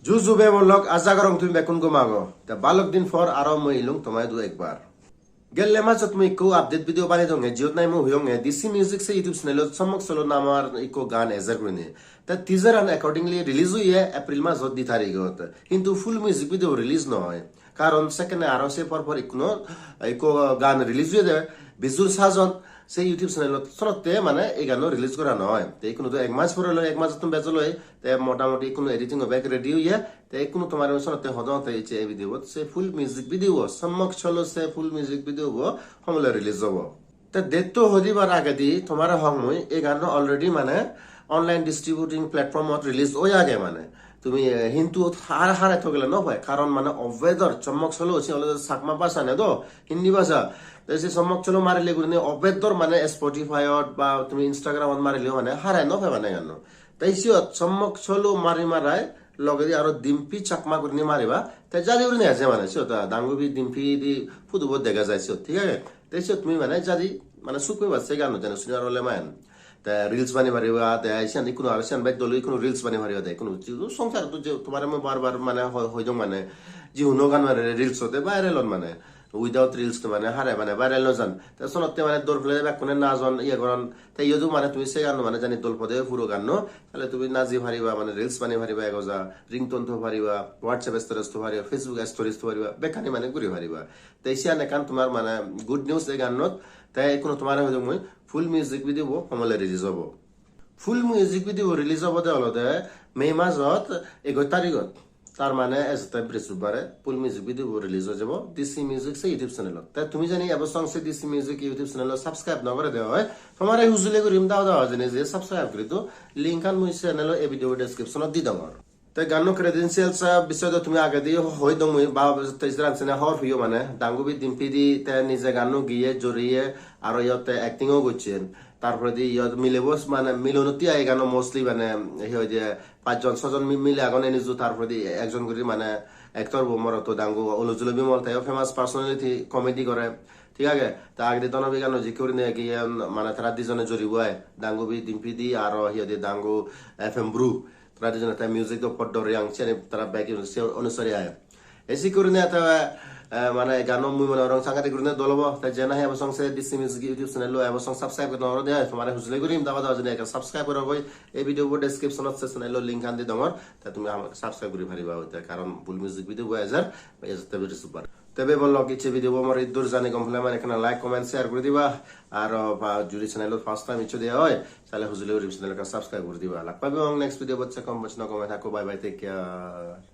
Juzube molok azagarong tumi bekun gumago. Ta balok din for aro mo ilung tomay du ekbar. Gelle macot mo iko update video bani donge jiot nai mo huyong DC Music se YouTube channel समक solo namar iko गान ager गुने ता teaser and accordingly release हुई है अप्रैल में जोत दी तारीख होता किंतु full music video release न होए कारण second आरो से पर इको गान release हुई है बिजुल साजन से YouTube channel सुनते माने एक गानो release करा न होए ते इको तो एक मास पर लो एक मास तुम बेचलो है ते मोटा मोटी इको editing बैक रेडी हुई है ते इको तुम्हारे सुनते होदो ते ये वीडियो से full music video समक चलो से full music video वो हमले release हो ते डेट तो होदी बार आगे दी तुम्हारा हम हुई एक गानो ऑलरेडी माने ऑनलाइन डिस्ट्रीब्यूटिंग प्लेटफॉर्म और रिलीज हो जागे माने তুমি হিন্তু হার হারে থগলে ন হয় কারণ মানে অবেদর চমক চলো আছে অলরেডি সাকমা ভাষা নে তো হিন্দি ভাষা তেসি চমক চলো মারিলে গুনে অবেদর মানে স্পটিফাই বা তুমি ইনস্টাগ্রাম মারিলে মানে হারায় ন হয় মানে গান তাইসিও চমক চলো মারি মারায় লগে দি আরো ডিম্পি চাকমা করে মারিবা তাই জাদি উনি আছে মানে সিওতা দাঙ্গুবি ডিম্পি দি ফুদুব দেখা যায় সিও ঠিক আছে তাইসিও তুমি মানে জাদি মানে সুকই বাসে গান জানো শুনার হলে মান তা রিলস বানি মারিবা তা আইসান ইকুনো আইসান বাই দলই কোনো রিলস বানি মারিবা দে কোনো সংসার তো যে তোমার আমি বারবার মানে হইজং মানে জি হুনো গান মারে রিলস হতে ভাইরাল মানে উইদাউট রিলস তো মানে হারে মানে ভাইরাল নজান তা সনতে মানে দল ফলে কোনে নাজন ইয়া করন তাই ইয়দু মানে তুমি সে গান মানে জানি দল পদে পুরো গান তাহলে তুমি নাজি ভারিবা মানে রিলস বানি ভারিবা এগজা রিংটোন তো ভারিবা হোয়াটসঅ্যাপ স্ট্যাটাস তো ভারিবা ফেসবুক স্টোরিজ তো ভারিবা বেকানি মানে ঘুরি ভারিবা তাই সিয়ানে কান তোমার মানে গুড নিউজ এই গানত তাই কোনো তোমার হইজং মই ফুল মিউজিক ভিডিও সমলে রিলিজ হব ফুল মিউজিক ভিডিও রিলিজ হব দে হলদে মে মাসত 11 তারিখত তার মানে এজতে বৃহস্পতিবারে ফুল মিউজিক ভিডিও রিলিজ হয়ে যাব ডিসি মিউজিক সে ইউটিউব চ্যানেল তাই তুমি জানি এব সং সে DC music YouTube channel subscribe না করে দেওয়া হয় তোমার এই হুজুলে করিম দাও দাও জানি যে সাবস্ক্রাইব করি তো লিংক আন মুই চ্যানেল এই ভিডিও ডেসক্রিপশনত দি দাও তাই গানো ক্রেডেন্সিয়ালস বিষয় তুমি আগে দিয়ে হই দম বা তেজরান সেনা হর হইও মানে ডাঙ্গুবি ডিম্পি দি তে নিজে গানো গিয়ে জড়িয়ে আর ইয়তে অ্যাক্টিংও করছেন তারপরে দি ইয়ত মিলেবস মানে মিলনতি আই গানো মোস্টলি মানে হই যে 5 জন 6 জন মিলে আগনে নিজু তারপরে দি একজন করে মানে অ্যাক্টর বোমর তো ডাঙ্গু অলুজুল বিমল তাই ফেমাস পার্সোনালিটি কমেডি করে ঠিক আছে তা আগে দন বিগানো জি করে নে গিয়ে মানে তারা দুজনে জড়িব হয় ডাঙ্গুবি ডিম্পি দি আর হিয়দি ডাঙ্গু এফএম ব্রু traditional time music to podor yang chene tara back অনুসারে আয় এসি করনে তা মানে গানো মুই মানে রং সাংগাতে করনে দলবো তা জেনা হে এবসং সে ডিসি মিউজিক ইউটিউব চ্যানেল এবসং সাবস্ক্রাইব করতে নর দে তোমারে হুজলে করিম দাবা দাও জনে একটা সাবস্ক্রাইব করো ভাই এই ভিডিও বো ডেসক্রিপশনত সে চ্যানেল লিংক আন দি দমর তা তুমি আমাকে সাবস্ক্রাইব করি ভারিবা হইতা কারণ ফুল মিউজিক ভিডিও 2000 এজতে বেরি সুপার তবে বল কিছু ভিডিও আমার ইদুর জানি কমপ্লে মানে এখানে লাইক কমেন্ট শেয়ার করে দিবা আর জুরি চ্যানেল ফার্স্ট টাইম ইচ্ছু দেওয়া হয় তাহলে হুজুলে চ্যানেলটা সাবস্ক্রাইব করে দিবা লাগ পাবে এবং নেক্সট ভিডিও বচ্চা কম বচনা কমে থাকো বাই বাই টেক কেয়ার